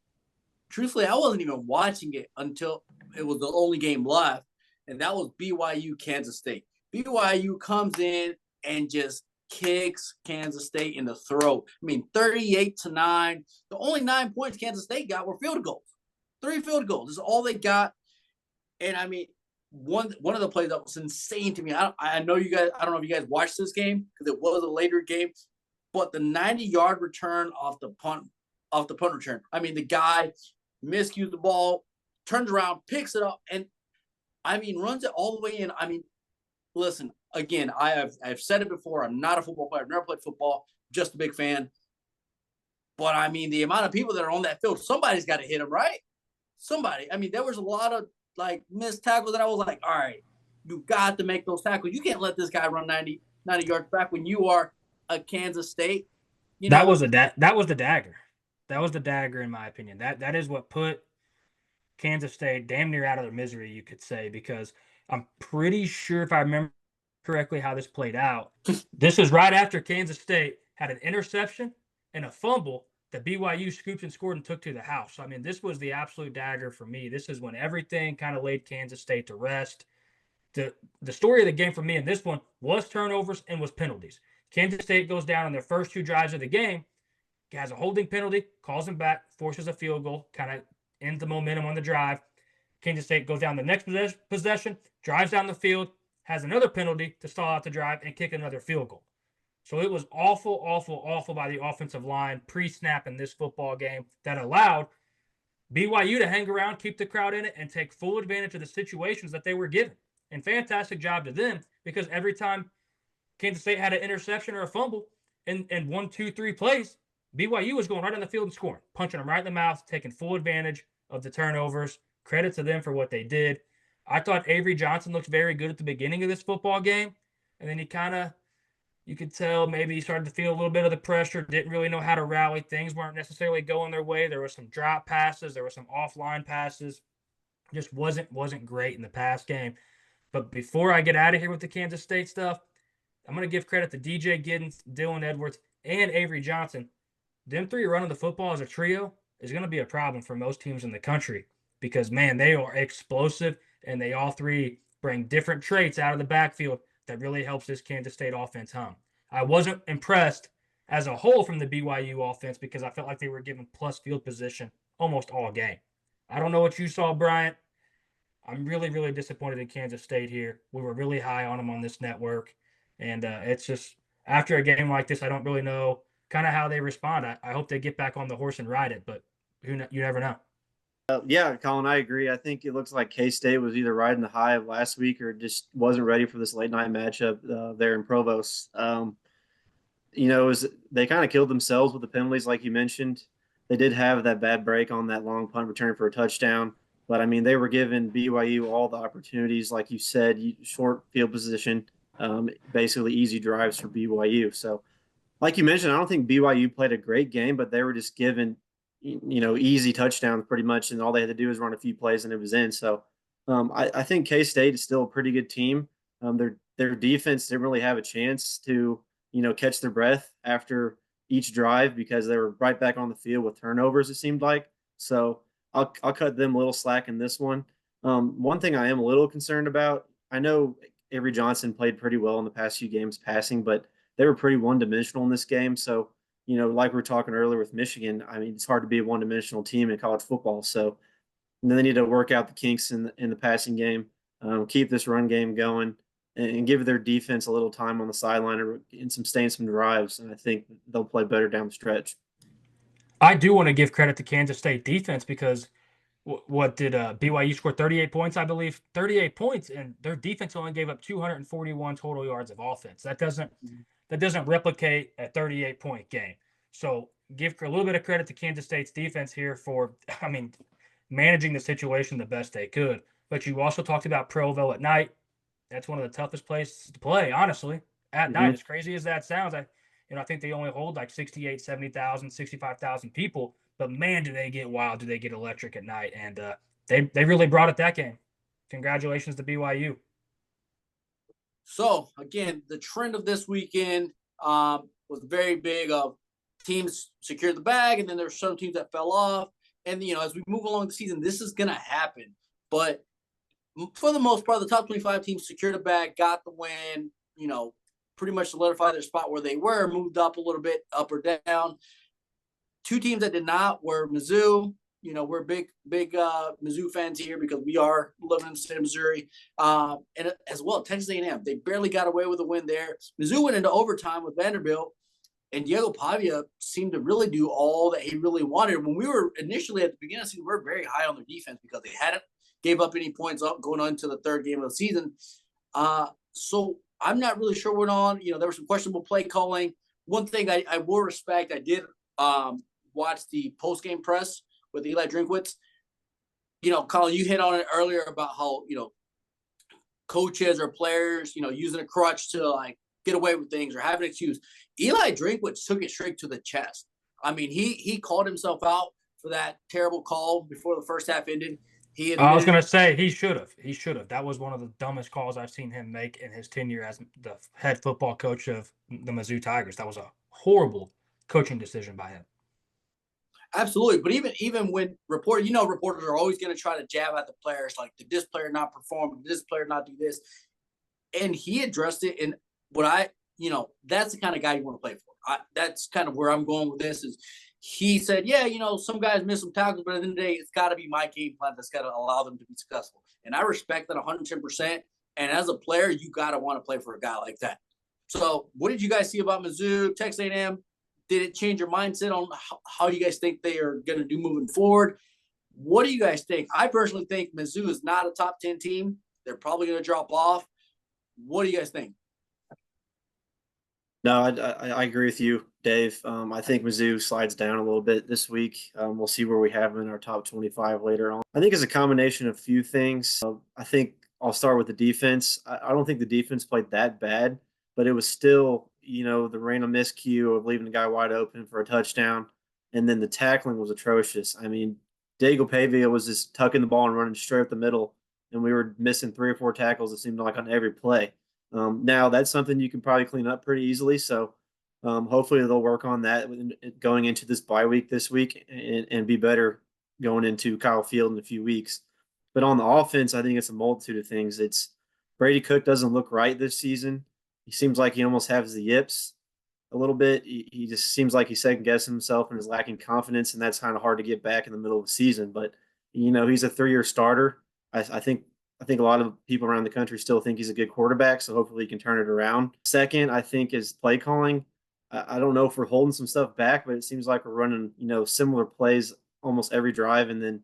truthfully, I wasn't even watching it until it was the only game left, and that was BYU Kansas State. BYU comes in and just kicks Kansas State in the throat. I mean, 38-9. The only 9 points Kansas State got were field goals. 3 field goals. This is all they got. And I mean, one of the plays that was insane to me. I know you guys. I don't know if you guys watched this game because it was a later game, but the 90-yard return off the punt return. I mean, the guy miscued the ball, turns around, picks it up, and I mean, runs it all the way in. I mean, listen, again, I've said it before. I'm not a football player. I've never played football. Just a big fan. But I mean, the amount of people that are on that field, somebody's got to hit him, right? Somebody. I mean, there was a lot of like missed tackles that I was like, all right, you got to make those tackles. You can't let this guy run 90 yards back when you are a Kansas State. You know, that was the dagger. That was the dagger, in my opinion. That is what put Kansas State damn near out of their misery, you could say, because I'm pretty sure, if I remember correctly, how this played out. This was right after Kansas State had an interception and a fumble that BYU scooped and scored and took to the house. So, I mean, this was the absolute dagger for me. This is when everything kind of laid Kansas State to rest. The story of the game for me in this one was turnovers and was penalties. Kansas State goes down on their first 2 drives of the game, has a holding penalty, calls them back, forces a field goal, kind of ends the momentum on the drive. Kansas State goes down the next possession, drives down the field, has another penalty to stall out the drive and kick another field goal. So it was awful, awful, awful by the offensive line pre-snap in this football game that allowed BYU to hang around, keep the crowd in it, and take full advantage of the situations that they were given. And fantastic job to them, because every time Kansas State had an interception or a fumble in 1, 2, 3 plays, BYU was going right on the field and scoring, punching them right in the mouth, taking full advantage of the turnovers. Credit to them for what they did. I thought Avery Johnson looked very good at the beginning of this football game, and then you could tell maybe he started to feel a little bit of the pressure, didn't really know how to rally. Things weren't necessarily going their way. There were some drop passes. There were some offline passes. Just wasn't great in the pass game. But before I get out of here with the Kansas State stuff, I'm going to give credit to DJ Giddens, Dylan Edwards, and Avery Johnson. Them 3 running the football as a trio is going to be a problem for most teams in the country because, man, they are explosive, and they all 3 bring different traits out of the backfield that really helps this Kansas State offense hum. I wasn't impressed as a whole from the BYU offense because I felt like they were given plus field position almost all game. I don't know what you saw, Bryant. I'm really, really disappointed in Kansas State here. We were really high on them on this network. And it's just, after a game like this, I don't really know kind of how they respond. I hope they get back on the horse and ride it, but you never know. Yeah, Collin, I agree. I think it looks like K-State was either riding the high of last week or just wasn't ready for this late night matchup there in Provost. They kind of killed themselves with the penalties, like you mentioned. They did have that bad break on that long punt return for a touchdown. But, I mean, they were giving BYU all the opportunities, like you said, short field position, basically easy drives for BYU. So, like you mentioned, I don't think BYU played a great game, but they were just given, easy touchdowns pretty much, and all they had to do was run a few plays and it was in. So I think K-State is still a pretty good team. Their defense didn't really have a chance to, catch their breath after each drive because they were right back on the field with turnovers, it seemed like. So I'll cut them a little slack in this one. One thing I am a little concerned about, I know Avery Johnson played pretty well in the past few games passing, but they were pretty one-dimensional in this game. So, like we were talking earlier with Michigan, I mean, it's hard to be a one-dimensional team in college football. So they need to work out the kinks in the passing game, keep this run game going, and give their defense a little time on the sideline and staying some drives. And I think they'll play better down the stretch. I do want to give credit to Kansas State defense because what did BYU score 38 points, I believe? 38 points, and their defense only gave up 241 total yards of offense. That doesn't replicate a 38-point game. So give a little bit of credit to Kansas State's defense here for, managing the situation the best they could. But you also talked about Provo at night. That's one of the toughest places to play, honestly, at night. As crazy as that sounds, I think they only hold like 68, 70,000, 65,000 people. But, man, do they get wild, do they get electric at night. And they really brought it that game. Congratulations to BYU. So, again, the trend of this weekend was very big of teams secured the bag, and then there were some teams that fell off. And, as we move along the season, this is going to happen. But for the most part, the top 25 teams secured the bag, got the win, pretty much solidified their spot where they were, moved up a little bit, up or down. Two teams that did not were Mizzou. You know, we're big Mizzou fans here because we are living in the state of Missouri, and as well Texas A&M. They barely got away with a win there. Mizzou went into overtime with Vanderbilt, and Diego Pavia seemed to really do all that he really wanted. When we were initially at the beginning of the season, we were very high on their defense because they hadn't gave up any points up going on to the third game of the season. So I'm not really sure what on. You know, there was some questionable play calling. One thing I will respect, I did watch the post-game press with Eli Drinkwitz. You know, Collin, you hit on it earlier about how, you know, coaches or players, you know, using a crutch to like get away with things or have an excuse. Eli Drinkwitz took it straight to the chest. I mean, he called himself out for that terrible call before the first half ended. I was going to say he should have. He should have. That was one of the dumbest calls I've seen him make in his tenure as the head football coach of the Mizzou Tigers. That was a horrible coaching decision by him. Absolutely. But even when reporters are always going to try to jab at the players, like, did this player not perform? Did this player not do this? And he addressed it in that's the kind of guy you want to play for. That's kind of where I'm going with this is he said, yeah, you know, some guys miss some tackles, but at the end of the day, it's got to be my game plan that's got to allow them to be successful. And I respect that 110%. And as a player, you got to want to play for a guy like that. So what did you guys see about Mizzou, Texas A&M? Did it change your mindset on how you guys think they are going to do moving forward? What do you guys think? I personally think Mizzou is not a top 10 team. They're probably going to drop off. What do you guys think? No, I agree with you, Dave. I think Mizzou slides down a little bit this week. We'll see where we have them in our top 25 later on. I think it's a combination of a few things. I think I'll start with the defense. I don't think the defense played that bad, but it was still, you know, the random miscue of leaving the guy wide open for a touchdown. And then the tackling was atrocious. I mean, Diego Pavia was just tucking the ball and running straight up the middle, and we were missing 3 or 4 tackles, it seemed like, on every play. Now that's something you can probably clean up pretty easily. So hopefully they'll work on that going into this bye week this week and be better going into Kyle Field in a few weeks. But on the offense, I think it's a multitude of things. It's Brady Cook doesn't look right this season. He seems like he almost has the yips a little bit. He just seems like he's second guessing himself and is lacking confidence, and that's kind of hard to get back in the middle of the season. But, you know, he's a 3-year starter. I think a lot of people around the country still think he's a good quarterback, so hopefully he can turn it around. Second, I think, is play calling. I don't know if we're holding some stuff back, but it seems like we're running, you know, similar plays almost every drive, and then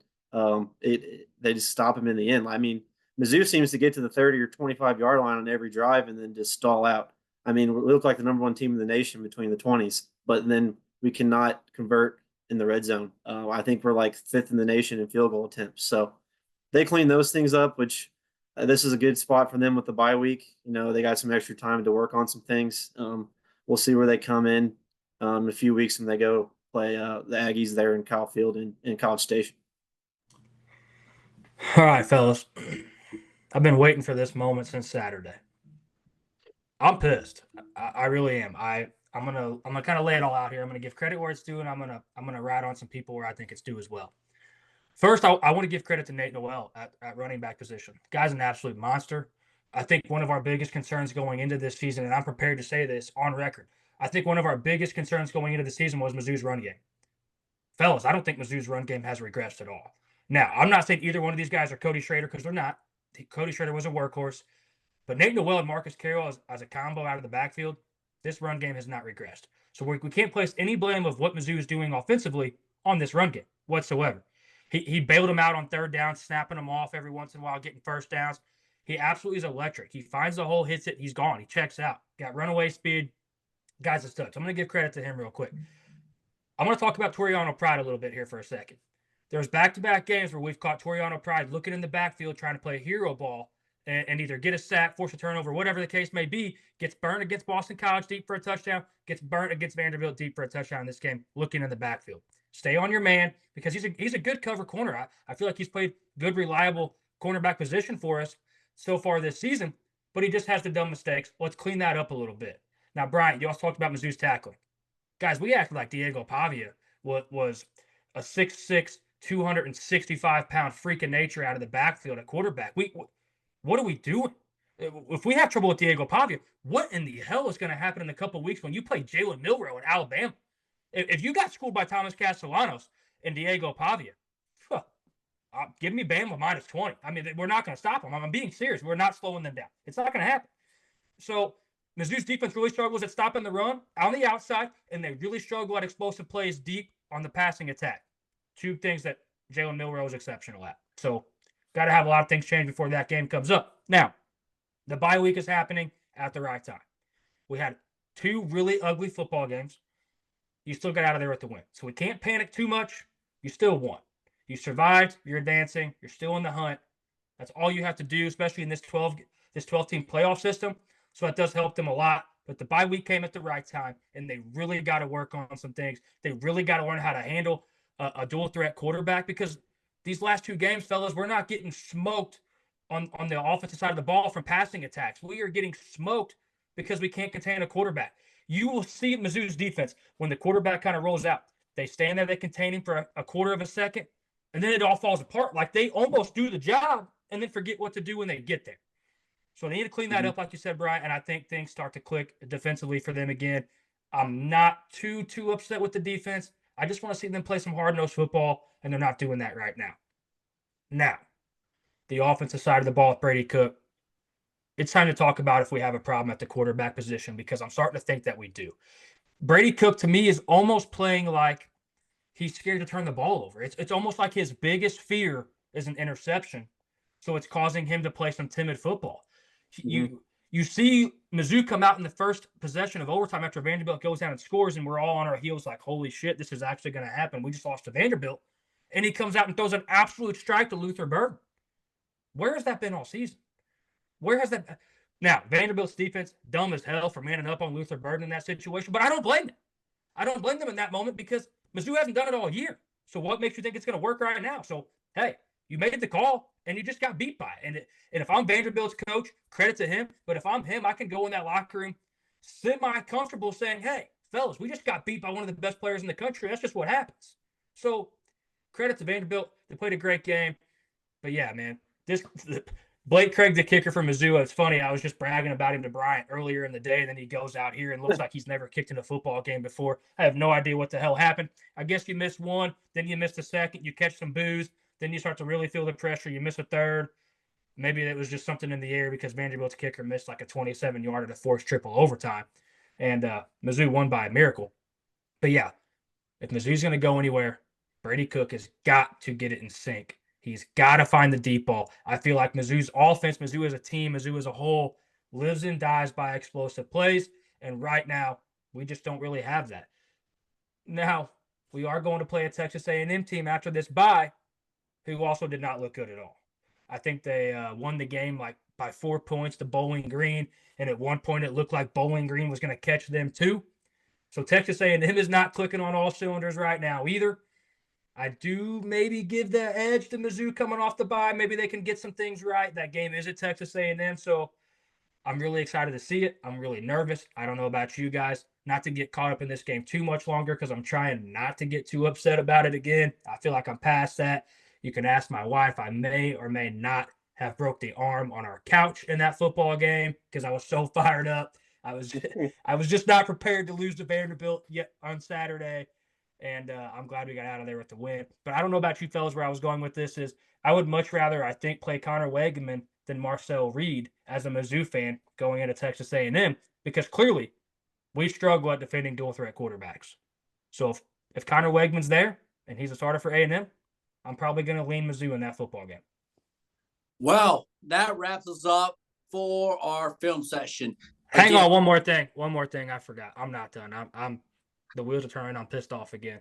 they just stop him in the end. I mean, Mizzou seems to get to the 30 or 25-yard line on every drive and then just stall out. I mean, we look like the number 1 team in the nation between the 20s, but then we cannot convert in the red zone. I think we're like 5th in the nation in field goal attempts. So they clean those things up, which this is a good spot for them with the bye week. You know, they got some extra time to work on some things. We'll see where they come in a few weeks when they go play the Aggies there in Kyle Field in College Station. All right, fellas. I've been waiting for this moment since Saturday. I'm pissed. I really am. I'm gonna kind of lay it all out here. I'm gonna give credit where it's due, and I'm gonna rat on some people where I think it's due as well. First, I want to give credit to Nate Noel at running back position. The guy's an absolute monster. I think one of our biggest concerns going into this season, and I'm prepared to say this on record, I think one of our biggest concerns going into the season was Mizzou's run game. Fellas, I don't think Mizzou's run game has regressed at all. Now, I'm not saying either one of these guys are Cody Schrader because they're not. Cody Schrader was a workhorse. But Nate Noel and Marcus Carroll as a combo out of the backfield, this run game has not regressed. So we can't place any blame of what Mizzou is doing offensively on this run game whatsoever. He bailed him out on 3rd down, snapping him off every once in a while, getting first downs. He absolutely is electric. He finds the hole, hits it, he's gone. He checks out. Got runaway speed. Guy's a stud. So I'm going to give credit to him real quick. I'm going to talk about Toriano Pride a little bit here for a second. There's back-to-back games where we've caught Toriano Pride looking in the backfield trying to play hero ball and either get a sack, force a turnover, whatever the case may be, gets burned against Boston College deep for a touchdown, gets burnt against Vanderbilt deep for a touchdown in this game, looking in the backfield. Stay on your man because he's a good cover corner. I feel like he's played good, reliable cornerback position for us so far this season, but he just has the dumb mistakes. Let's clean that up a little bit. Now, Bryant, you also talked about Mizzou's tackling. Guys, we acted like Diego Pavia was a 6'6", 265-pound freak of nature out of the backfield at quarterback. What are we doing? If we have trouble with Diego Pavia, what in the hell is going to happen in a couple of weeks when you play Jalen Milroe in Alabama? If you got schooled by Thomas Castellanos and Diego Pavia, give me Bama minus 20. I mean, we're not going to stop them. I'm being serious. We're not slowing them down. It's not going to happen. So Mizzou's defense really struggles at stopping the run on the outside, and they really struggle at explosive plays deep on the passing attack. Two things that Jalen Milroe is exceptional at. So got to have a lot of things change before that game comes up. Now, the bye week is happening at the right time. We had 2 really ugly football games. You still got out of there with the win. So we can't panic too much. You still won. You survived. You're advancing. You're still in the hunt. That's all you have to do, especially in this 12-team playoff system. So that does help them a lot. But the bye week came at the right time, and they really got to work on some things. They really got to learn how to handle a dual threat quarterback, because these last 2 games, fellas, we're not getting smoked on the offensive side of the ball from passing attacks. We are getting smoked because we can't contain a quarterback. You will see Mizzou's defense when the quarterback kind of rolls out. They stand there, they contain him for a quarter of a second, and then it all falls apart. Like they almost do the job and then forget what to do when they get there. So they need to clean that up, like you said, Bryant, and I think things start to click defensively for them again. I'm not too upset with the defense. I just want to see them play some hard-nosed football, and they're not doing that right now. Now, the offensive side of the ball with Brady Cook, it's time to talk about if we have a problem at the quarterback position, because I'm starting to think that we do. Brady Cook, to me, is almost playing like he's scared to turn the ball over. It's almost like his biggest fear is an interception, so it's causing him to play some timid football. You see Mizzou come out in the first possession of overtime after Vanderbilt goes down and scores, and we're all on our heels like, holy shit, this is actually going to happen. We just lost to Vanderbilt. And he comes out and throws an absolute strike to Luther Burden. Where has that been all season? Where has that? Now, Vanderbilt's defense, dumb as hell for manning up on Luther Burden in that situation, but I don't blame them. I don't blame them in that moment because Mizzou hasn't done it all year. So what makes you think it's going to work right now? So, hey, you made the call, and you just got beat by it. And if I'm Vanderbilt's coach, credit to him. But if I'm him, I can go in that locker room semi-comfortable saying, hey, fellas, we just got beat by one of the best players in the country. That's just what happens. So credit to Vanderbilt. They played a great game. But, yeah, man, Blake Craig, the kicker from Mizzou, it's funny. I was just bragging about him to Bryant earlier in the day, and then he goes out here and looks like he's never kicked in a football game before. I have no idea what the hell happened. I guess you missed one, then you missed a second, you catch some booze, then you start to really feel the pressure. You miss a third. Maybe it was just something in the air because Vanderbilt's kicker missed like a 27-yarder to force triple overtime. And Mizzou won by a miracle. But, yeah, if Mizzou's going to go anywhere, Brady Cook has got to get it in sync. He's got to find the deep ball. I feel like Mizzou's offense, Mizzou as a team, Mizzou as a whole, lives and dies by explosive plays. And right now, we just don't really have that. Now, we are going to play a Texas A&M team after this bye, who also did not look good at all. I think they won the game like by 4 points to Bowling Green, and at one point it looked like Bowling Green was going to catch them too. So Texas A&M is not clicking on all cylinders right now either. I do maybe give the edge to Mizzou coming off the bye. Maybe they can get some things right. That game is at Texas A&M, so I'm really excited to see it. I'm really nervous. I don't know about you guys. Not to get caught up in this game too much longer because I'm trying not to get too upset about it again. I feel like I'm past that. You can ask my wife. I may or may not have broke the arm on our couch in that football game because I was so fired up. I was just not prepared to lose to Vanderbilt yet on Saturday. And I'm glad we got out of there with the win. But I don't know about you fellas where I was going with this is I would much rather, I think, play Connor Wegeman than Marcel Reed as a Mizzou fan going into Texas A&M because clearly we struggle at defending dual threat quarterbacks. So if Connor Wegeman's there and he's a starter for A&M, I'm probably going to lean Mizzou in that football game. Well, that wraps us up for our film session. Hang on, one more thing. I forgot. I'm not done. I'm the wheels are turning. I'm pissed off again.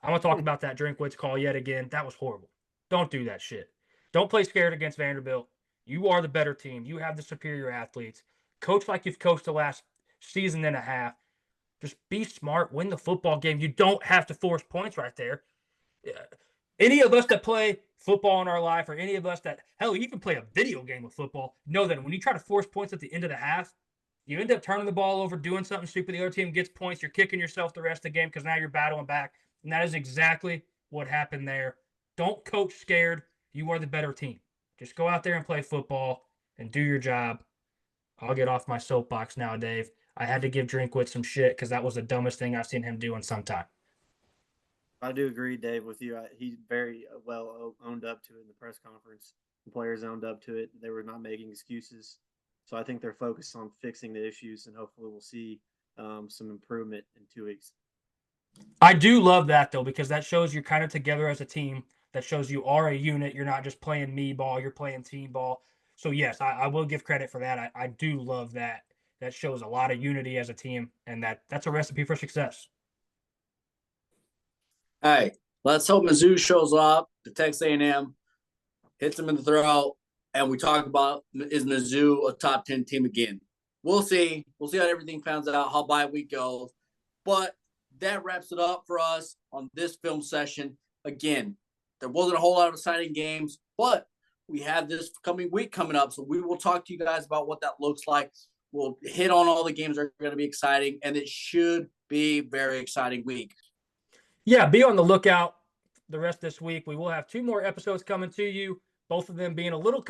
I'm going to talk about that Drinkwitz call yet again. That was horrible. Don't do that shit. Don't play scared against Vanderbilt. You are the better team. You have the superior athletes. Coach like you've coached the last season and a half. Just be smart. Win the football game. You don't have to force points right there. Any of us that play football in our life or any of us that, hell, you even play a video game of football, know that when you try to force points at the end of the half, you end up turning the ball over, doing something stupid. The other team gets points. You're kicking yourself the rest of the game because now you're battling back. And that is exactly what happened there. Don't coach scared. You are the better team. Just go out there and play football and do your job. I'll get off my soapbox now, Dave. I had to give Drinkwitz some shit because that was the dumbest thing I've seen him do in some time. I do agree, Dave, with you. He very well owned up to it in the press conference. The players owned up to it. They were not making excuses. So I think they're focused on fixing the issues, and hopefully we'll see some improvement in 2 weeks. I do love that, though, because that shows you're kind of together as a team. That shows you are a unit. You're not just playing me ball. You're playing team ball. So, yes, I will give credit for that. I do love that. That shows a lot of unity as a team, and that's a recipe for success. Hey, let's hope Mizzou shows up to Texas A&M, hits them in the throat, and we talk about, is Mizzou a top 10 team again? We'll see. We'll see how everything pans out, how bye week goes. But that wraps it up for us on this film session. Again, there wasn't a whole lot of exciting games, but we have this coming week coming up. So we will talk to you guys about what that looks like. We'll hit on all the games that are going to be exciting, and it should be a very exciting week. Yeah, be on the lookout the rest of this week. We will have 2 more episodes coming to you, both of them being a little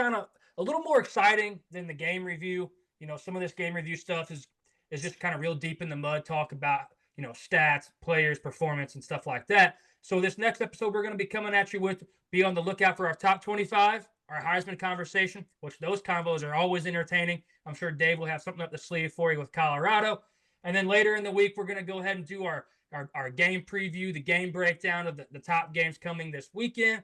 more exciting than the game review. You know, some of this game review stuff is just kind of real deep in the mud, talk about, you know, stats, players, performance, and stuff like that. So this next episode we're going to be coming at you with, be on the lookout for our top 25, our Heisman conversation, which those combos are always entertaining. I'm sure Dave will have something up the sleeve for you with Colorado. And then later in the week, we're going to go ahead and do our game preview, the game breakdown of the top games coming this weekend.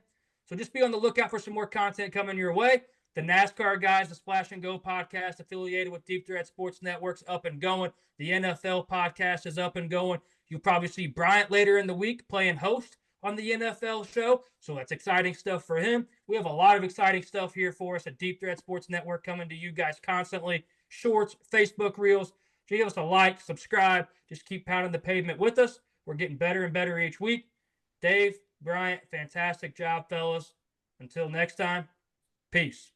So just be on the lookout for some more content coming your way. The NASCAR guys, the Splash and Go podcast affiliated with Deep Threat Sports Network's up and going. The NFL podcast is up and going. You'll probably see Bryant later in the week playing host on the NFL show. So that's exciting stuff for him. We have a lot of exciting stuff here for us at Deep Threat Sports Network coming to you guys constantly. Shorts, Facebook Reels. Give us a like, subscribe. Just keep pounding the pavement with us. We're getting better and better each week. Dave, Bryant, fantastic job, fellas. Until next time, peace.